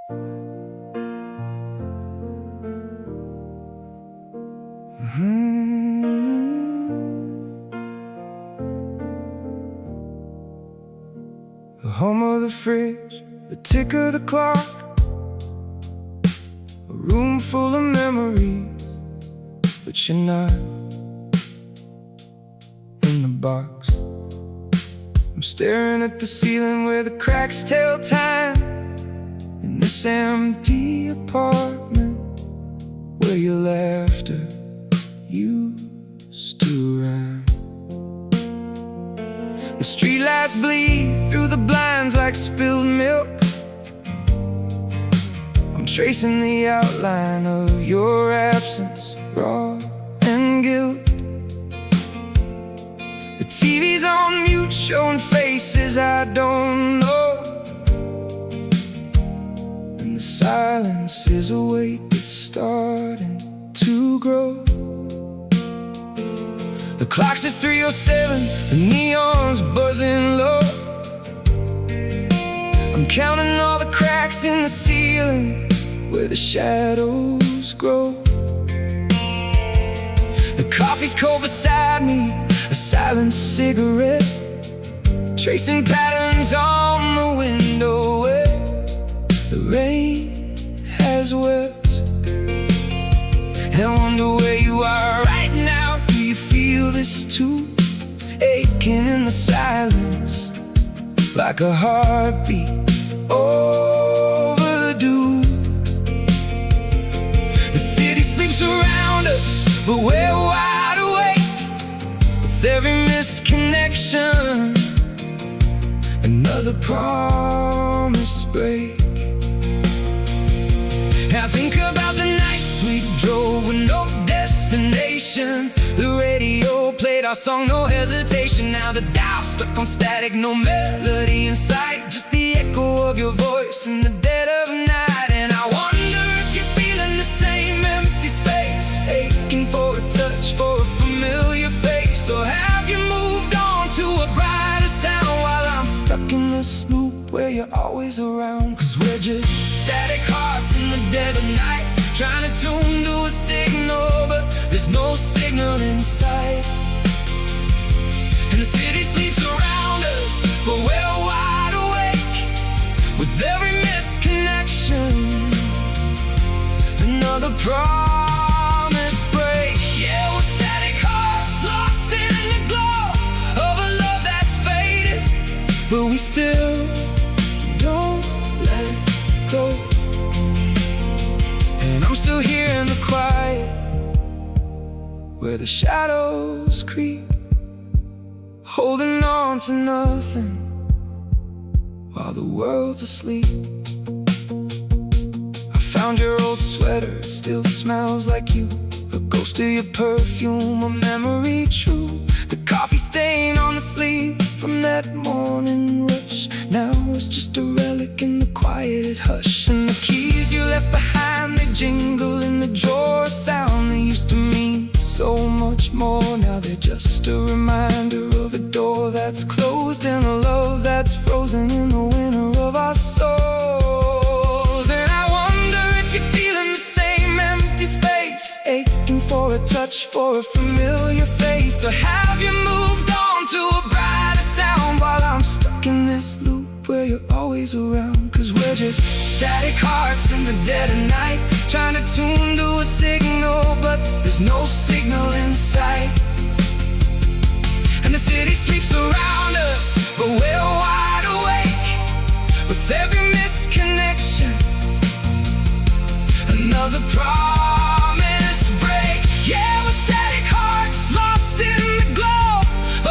The hum of the fridge, the tick of the clock, a room full of memories, but you're not in the box. I'm staring at the ceiling where the cracks tell time, in this empty apartment where your laughter used to rhyme. The streetlights bleed through the blinds like spilled milk. I'm tracing the outline of your absence, raw and guilt. The TV's on mute, showing faces I don't know, and the silence is a weight that's starting to grow. The clock says 3:07, the neon's buzzing low. I'm counting all the cracks in the ceiling where the shadows grow. The coffee's cold beside me, a silent cigarette, tracing patterns on the window where the rain has wept. And I wonder where you are right now. Do you feel this too? Aching in the silence, like a heartbeat overdue. The city sleeps around us, but we're wide awake, with every missed connection, another promise break. I think about the nights we drove with no destination. The radio played our song, no hesitation. Now the dial stuck on static, no melody in sight, just the echo of your voice in the dead of night. And I wonder if you're feeling the same empty space, aching for a touch, for a familiar face. Or have you moved on to a brighter sound while I'm stuck in this loop where you're always around? Cause we're just static hearts in the dead of night, trying to tune to a signal, but there's no signal inside. And the city sleeps around us, but we're wide awake, with every misconnection, another promise break. Yeah, we're static hearts lost in the glow of a love that's faded, but we still don't let go. And I'm still here in the quiet, where the shadows creep, holding on to nothing while the world's asleep. I found your old sweater, it still smells like you, a ghost of your perfume, a memory true. The coffee stain on the sleeve from that morning rush, now it's just a relic in the quiet hush. And the keys you left behind, they jingle in the drawer, a sound they used to mean so much more. Now they're just a reminder of a door that's closed, and a love that's frozen in the winter of our souls. And I wonder if you're feeling the same empty space, aching for a touch, for a familiar face. Or have you moved on to a brighter sound while I'm stuck in this loop where you're always around? Cause we're just static hearts in the dead of night, trying to tune to a signal, but there's no signal in sight. And the city sleeps around us, but we're wide awake, with every misconnection, another promise break. Yeah, we're static hearts lost in the glow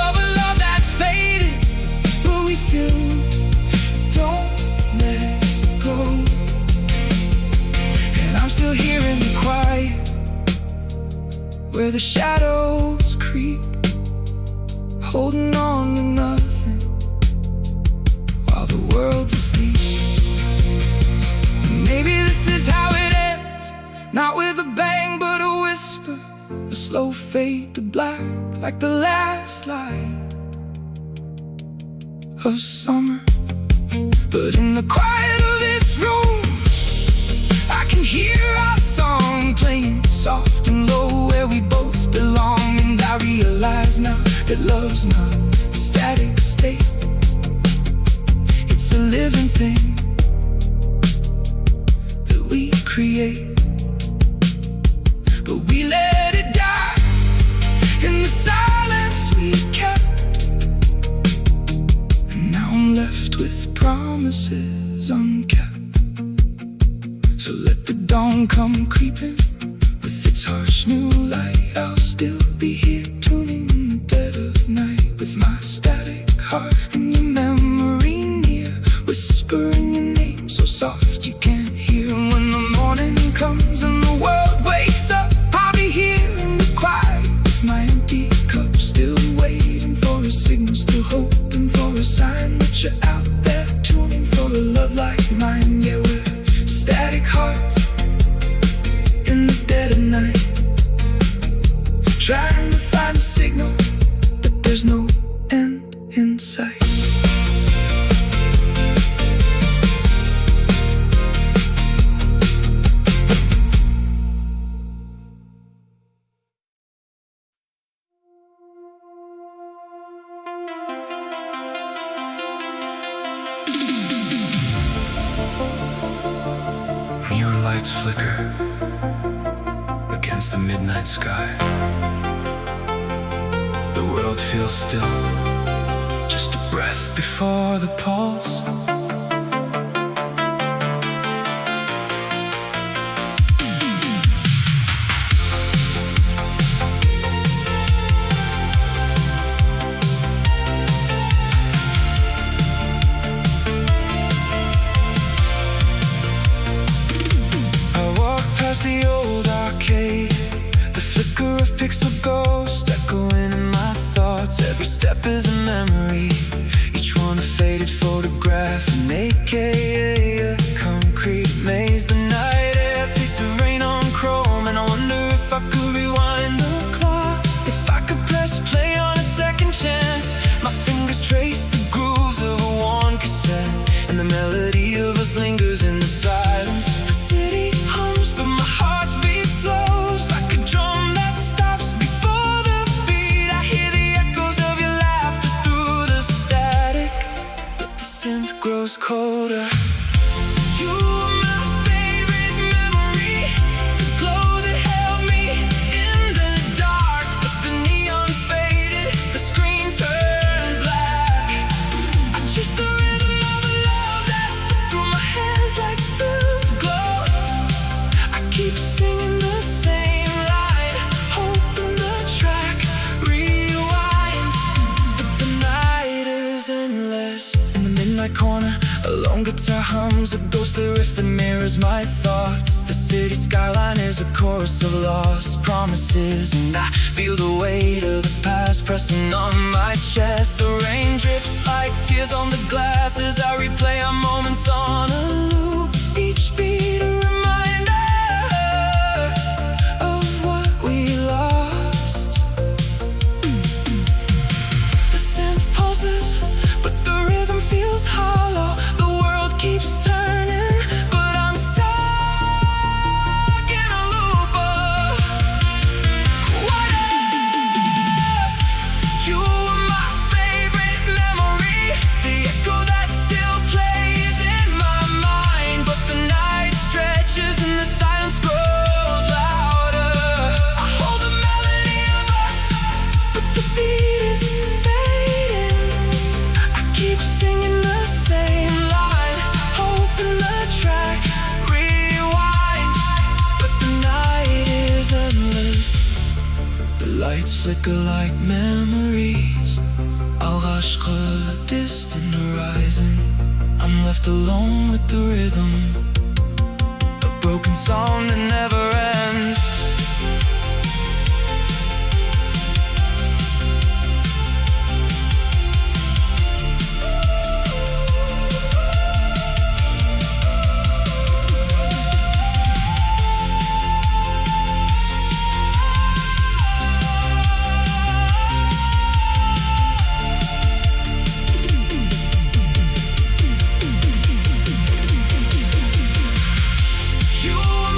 of a love that's faded, but we still don't let go. And I'm still here in the quiet, where the shadows creep, holding on to nothing while the world's asleep. Maybe this is how it ends, not with a bang but a whisper, a slow fade to black, like the last light of summer. But in the quiet of this room, hear our song playing soft and low where we both belong. And I realize now that love's not a static state, it's a living thing that we create. But we let it die in the silence we kept, and now I'm left with promises unkept. So let the dawn come creeping with its harsh new light. I'll still be here tuning in the dead of night, with my static heart and your memory near, whispering your name so soft you can't hear. When the morning comes and the world wakes up, I'll be here in the quiet with my empty cup, still waiting for a signal, still hoping for a sign that you're out there, tuning for a love like mine. Yeah, we're static hearts in the dead of night, trying to find a signal, but there's no end in sight. Neon lights flicker against the midnight sky. The world feels still, just a breath before the pulse. The old arcade, the flicker of pixel ghosts echoing in my thoughts. Every step is a memory, each one a faded photograph, an AKA a concrete maze. The night air, taste of rain on chrome, and I wonder if I could rewind the clock, if I could press play on a second chance. My fingers trace the grooves of a worn cassette, and the melody of us lingers in the silence. The city hums, but my heart beats slows like a drum that stops before the beat. I hear the echoes of your laughter through the static, but the synth grows colder. You are my favorite memory, the glow that held me in the dark, but the neon faded, the screen turned black. I chase the rhythm of a love that slipped through my hands like spilled glow. I keep singing the same line, hoping the track rewinds, but the night is endless. In the midnight corner, a lone guitar hums a ghostly riff that mirrors my thoughts. The city skyline is a chorus of lost promises, and I feel the weight of the past pressing on my chest. The rain drips like tears on the glass as I replay our moments on a loop, each beat a reminder of what we lost. The synth pulses, but the rhythm feels hollow. The world keeps turning, but I'm stuck in a loop of what if. You were my favorite memory, the echo that still plays in my mind, but the night stretches and the silence grows louder. I hold the melody of us, but the beat is fading. I keep singing the same line, hoping the track rewinds, but the night is endless. The lights flicker like memories, al-ghashqa, distant horizon. I'm left alone with the rhythm, a broken song that never ends. You were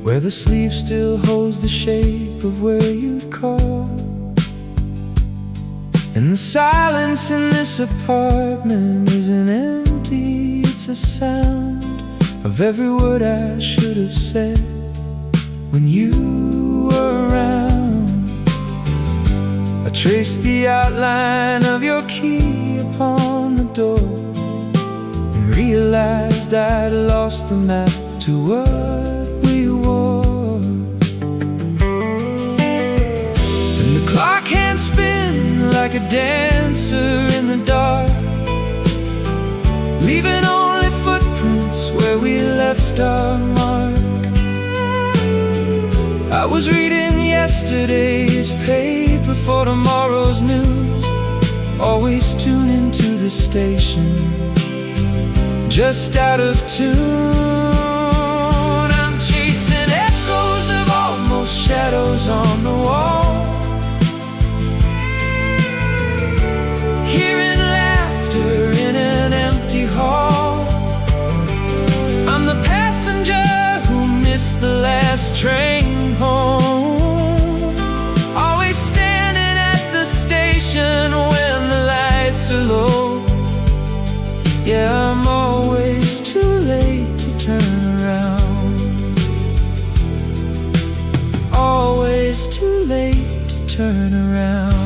where the sleeve still holds the shape of where you'd call. And the silence in this apartment isn't empty, it's a sound of every word I should have said when you were around. I traced the outline of your key upon the door and realized I'd lost the map to what we wore. And the clock hands spin like a dancer in the dark, leaving only footprints where we left our mark. I was reading yesterday's paper for tomorrow's news, always tune into the station, just out of tune. I'm chasing echoes of almost shadows on the wall, hearing laughter in an empty hall. I'm the passenger who missed the last train home, always standing at the station when the lights are low. Yeah, I'm always too late to turn around, always too late to turn around.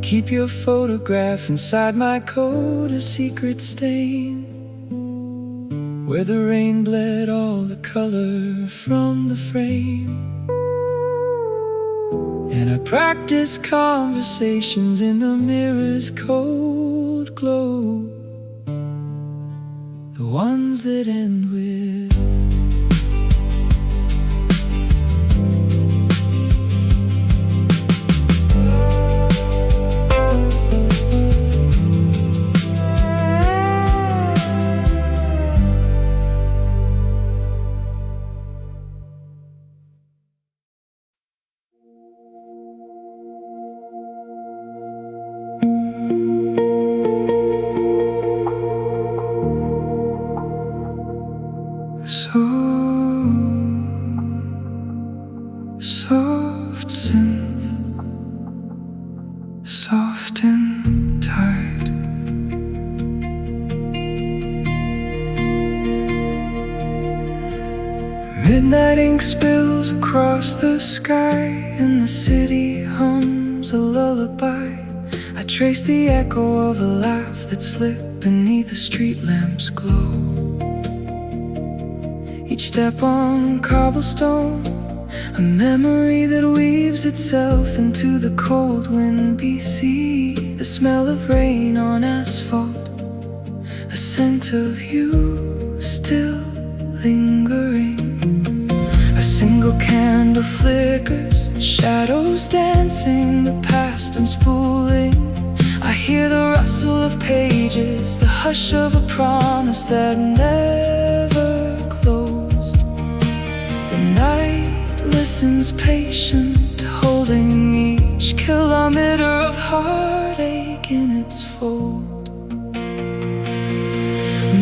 Keep your photograph inside my coat, a secret stain where the rain bled all the color from the frame. And I practice conversations in the mirror's cold glow, the ones that end with soft synth, soft and tired. Midnight ink spills across the sky and the city hums a lullaby. I trace the echo of a laugh that slipped beneath the street lamp's glow. Each step on cobblestone, a memory that weaves itself into the cold wind BC. The smell of rain on asphalt, a scent of you still lingering. A single candle flickers, shadows dancing, the past unspooling. I hear the rustle of pages, the hush of a promise that never closed. The night listens patient, holding each kilometer of heartache in its fold.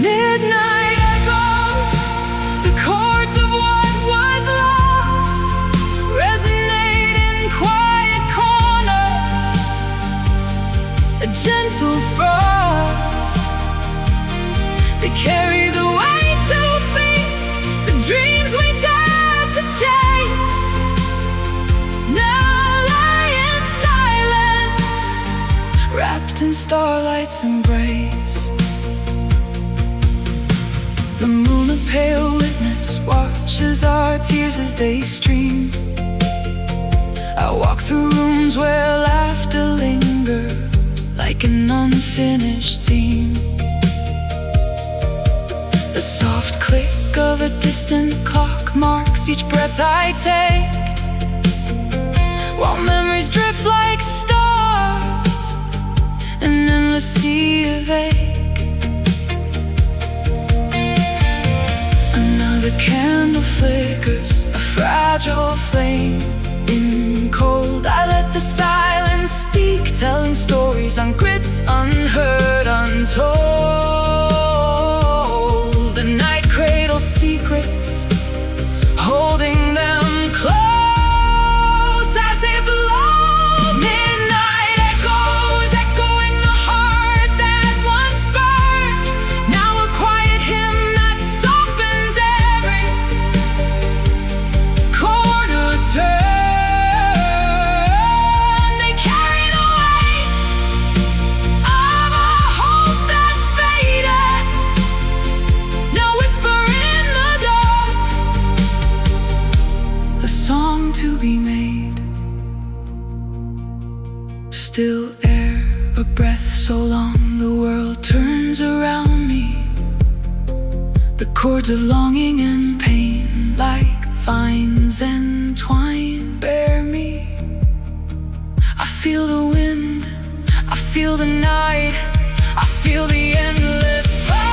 Midnight echoes, the chords of what was lost, resonate in quiet corners. A gentle frost, they carry the weight to feet, the dreams we dared to chase. Now lie in silence, wrapped in starlight's embrace. The moon, a pale witness, watches our tears as they stream. I walk through rooms where laughter lingers like an unfinished theme. The soft click of a distant clock marks each breath I take, while memories drift like stars, an endless sea vague. Another candle flickers, a fragile flame. In cold, I let the silence speak, telling stories on grids unheard, untold. The night cradles secrets, holding them close, as if long midnight echoes, echoing the heart that once burned. Now a quiet hymn that softens every corner turn. They carry the weight of a hope that faded. Now whisper in the dark, a song to be made. Still air, a breath so long the world turns around me. The chords of longing and pain, like vines entwined, bear me. I feel the wind, I feel the night, I feel the endless fight.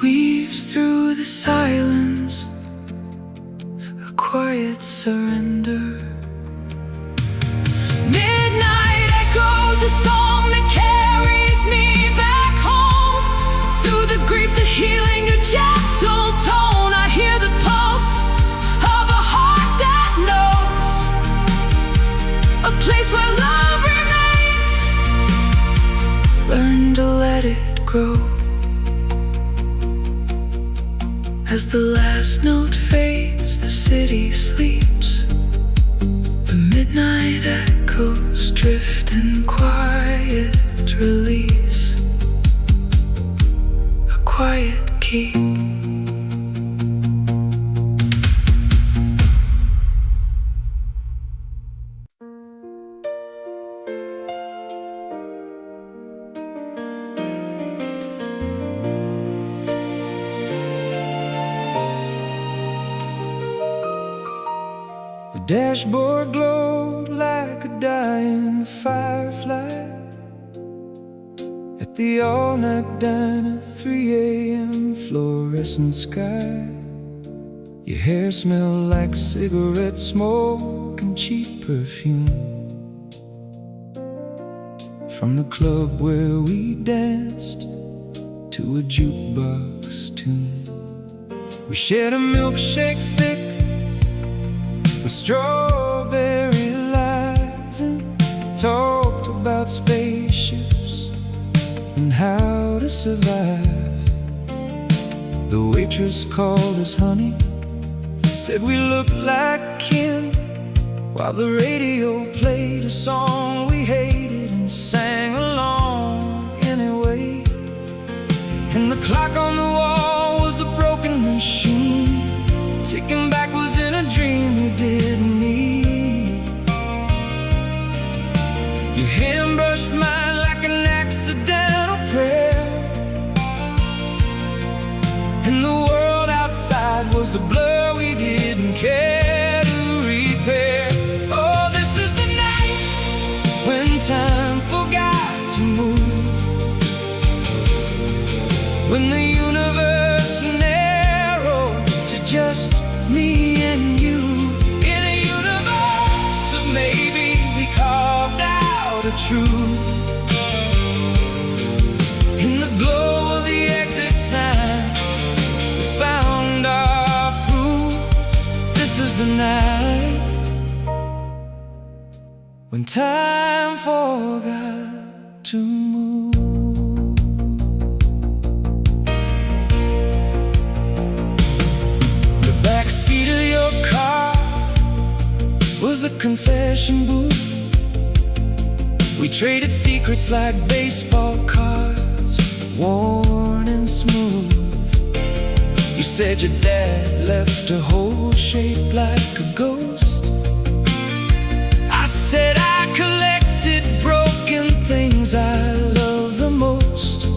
Weaves through the silence, a quiet surrender. Midnight echoes, a song that carries me back home. Through the grief, the healing, a gentle tone. I hear the pulse of a heart that knows a place where love remains. Learn to let it grow. As the last note fades, the city sleeps. The midnight echoes drift in quiet release. A quiet keep. The dashboard glowed like a dying firefly at the all-night diner, 3 a.m. fluorescent sky. Your hair smelled like cigarette smoke and cheap perfume from the club where we danced to a jukebox tune. We shared a milkshake thick with strawberry lies and talked about spaceships and how to survive. The waitress called us honey, said we looked like kin, while the radio played a song we hated and sang along anyway. And the clock on the wall was a broken machine, ticking backwards in a dream we didn't need. Your hand brushed mine like an accidental prayer, and the world outside was a blur we didn't care to repair. Oh, this is the night when time forgot to move, when the universe narrowed to just me and you. In a universe of maybe, we carved out a truth. In the glow of the exit sign, we found our proof. This is the night when time forgot to move. The backseat of your car was a confession booth. We traded secrets like baseball cards, worn and smooth. You said your dad left a hole shaped like a ghost. I said I collected broken things I love the most.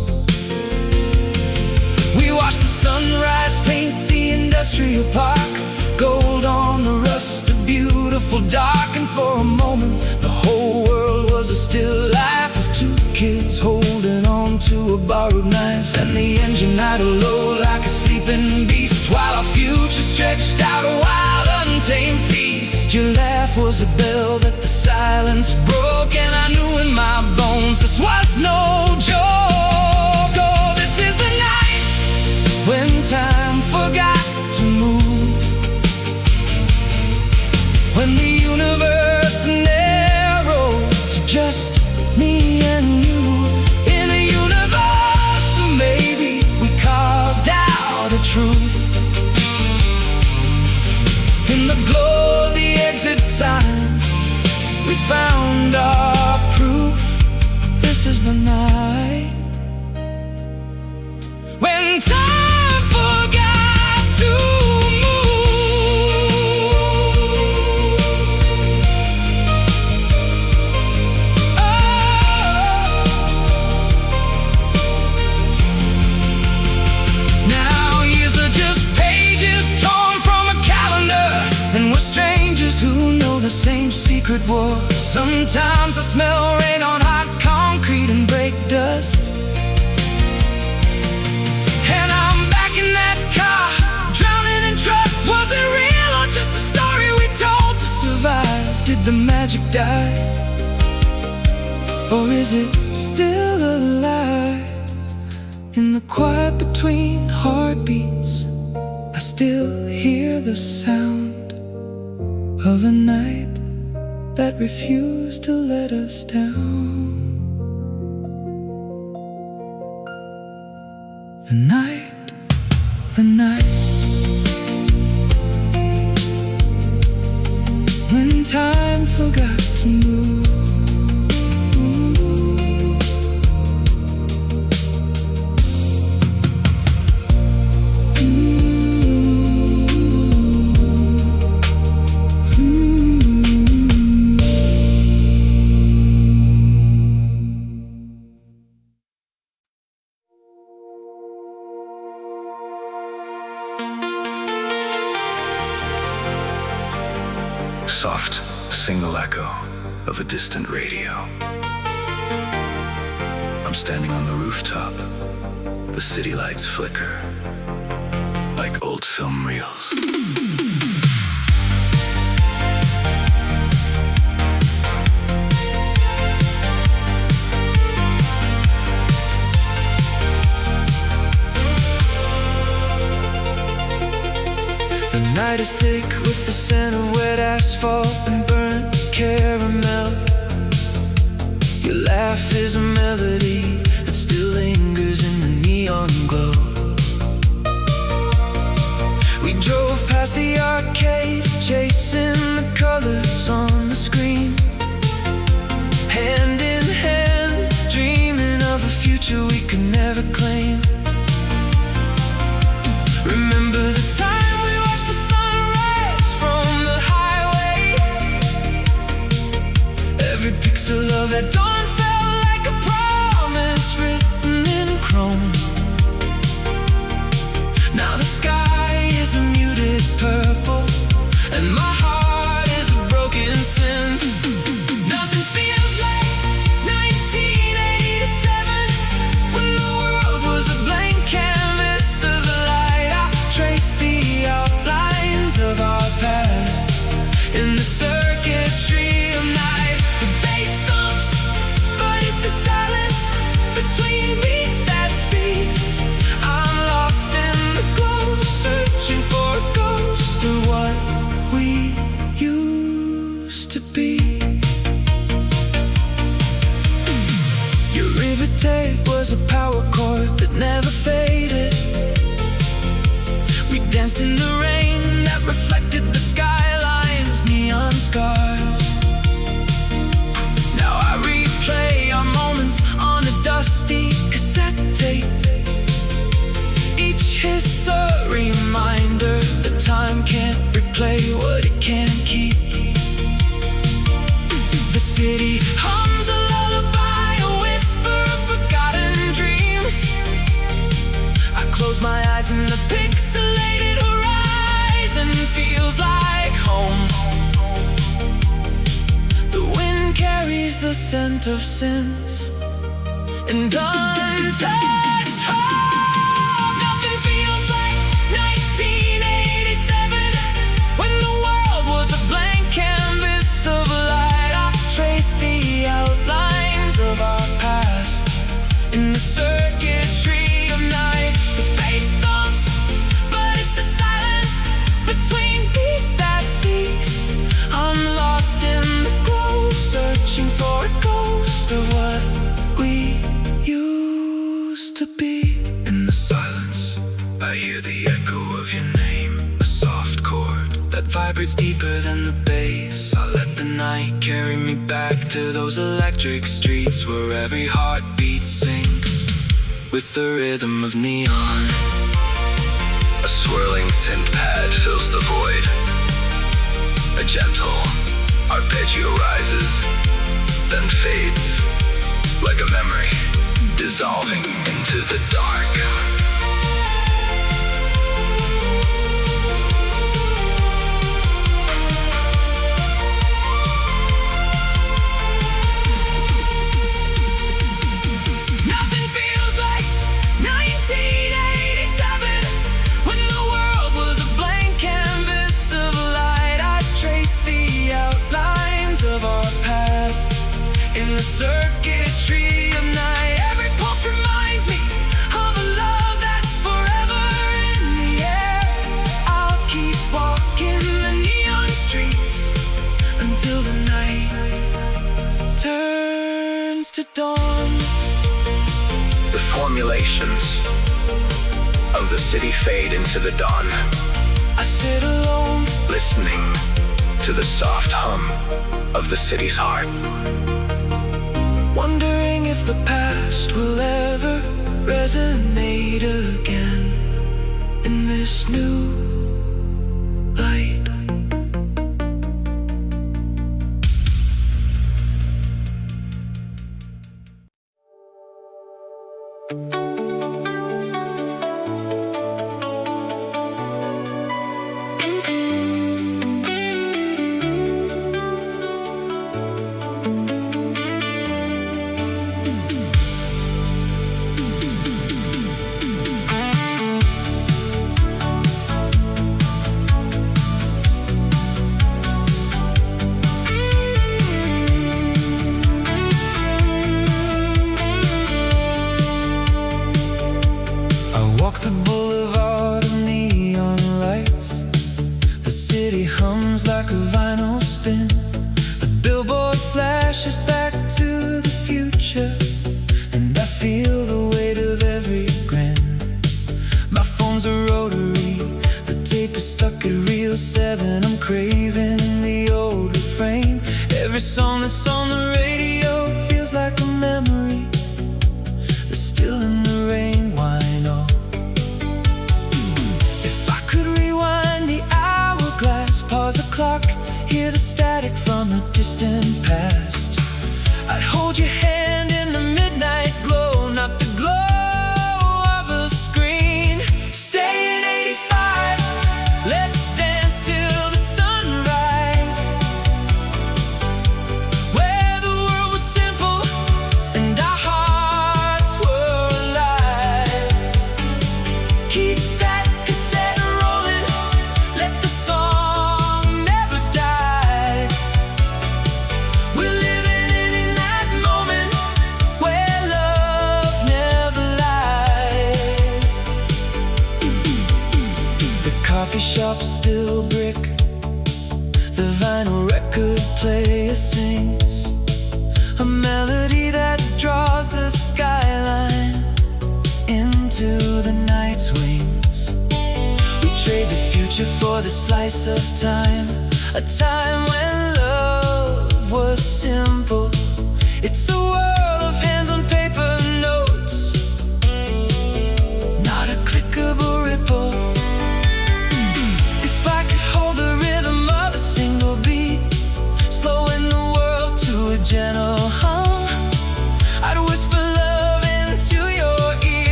We watched the sunrise paint the industrial park, gold on the rust, a beautiful dark. And for a moment the whole world was a still life of two kids holding on to a borrowed knife. And the engine idled low like a sleeping beast, while our future stretched out a wild untamed feast. Your laugh was a bell that the silence broke, and I knew in my bones this was no joke. Oh, this is the night when time forgot to move, when the universe narrowed to just me and you. In a universe of maybe, we carved out a truth. In the glow of the exit sign, we found our proof. This is the night when time forgot to secret war. Sometimes I smell rain on hot concrete and brake dust, and I'm back in that car, drowning in trust. Was it real or just a story we told to survive? Did the magic die, or is it still alive? In the quiet between heartbeats, I still hear the sound of a night that refused to let us down. The night when time forgot to move. Soft, single echo of a distant radio. I'm standing on the rooftop. The city lights flicker like old film reels. The night is thick with the scent of wet asphalt and burnt caramel. Your laugh is a melody that still lingers in the neon glow. We drove past the arcade, chasing the colors on the screen, hand in hand, dreaming of a future we could never claim. Remember the time every pixel of that dawn felt like a promise written in chrome. Now the sky is a muted purple, and my heart is a broken synth. Nothing feels like 1987, when the world was a blank canvas of light. I traced the outlines of our past in the circuitry of night. The bass thumps was a power chord that never faded. We danced in the rain that reflected the skyline's neon scars. Now I replay our moments on a dusty cassette tape. Each hiss a reminder that time can't replay what it can't keep. The city hums a lullaby, a whisper of forgotten dreams. I close my eyes and the pixelated horizon feels like home. The wind carries the scent of sense and untouched home. Nothing feels like 1987, when the world was a blank canvas of light. I trace the outlines of our past in the circuitry of night. The bass thumps, but it's the silence between beats that speaks. I'm lost in the glow, searching for a ghost of what we used to be. In the silence, I hear the echo of your name, a soft chord that vibrates deeper than the bass. I let the night carry me back to those electric streets where every heartbeat syncs with the rhythm of neon. A swirling synth pad fills the void. A gentle arpeggio rises, then fades like a memory, dissolving into the dark. Nothing feels like 1987, when the world was a blank canvas of light. I trace the outlines of our past in the circuitry of night. Every pulse reminds me of a love that's forever in the air. I'll keep walking the neon streets until the night turns to dawn. The formulations of the city fade into the dawn, I sit alone, listening to the soft hum of the city's heart. wondering if the past will ever resonate again in this new light. Like a vinyl spin, the billboard flashes back to the future, and I feel the weight of every grin. My phone's a rotary, the tape is stuck at reel 7. I'm craving the old refrain. Every song that's on the radio feels like a memory that's still in the rain. Why not? If I could rewind the hourglass, pause the clock, hear the static from a distant past, I'd hold your hand in the midnight glow, not the glow of a screen. Stay in 85, let's dance till the sunrise, where the world was simple and our hearts were alive. Keep that cassette rolling, let the song never die. We're living in that moment where love never lies. The coffee shop still brick, the vinyl record player sings a melody that draws the skyline slice of time, a time when love was simple. It's a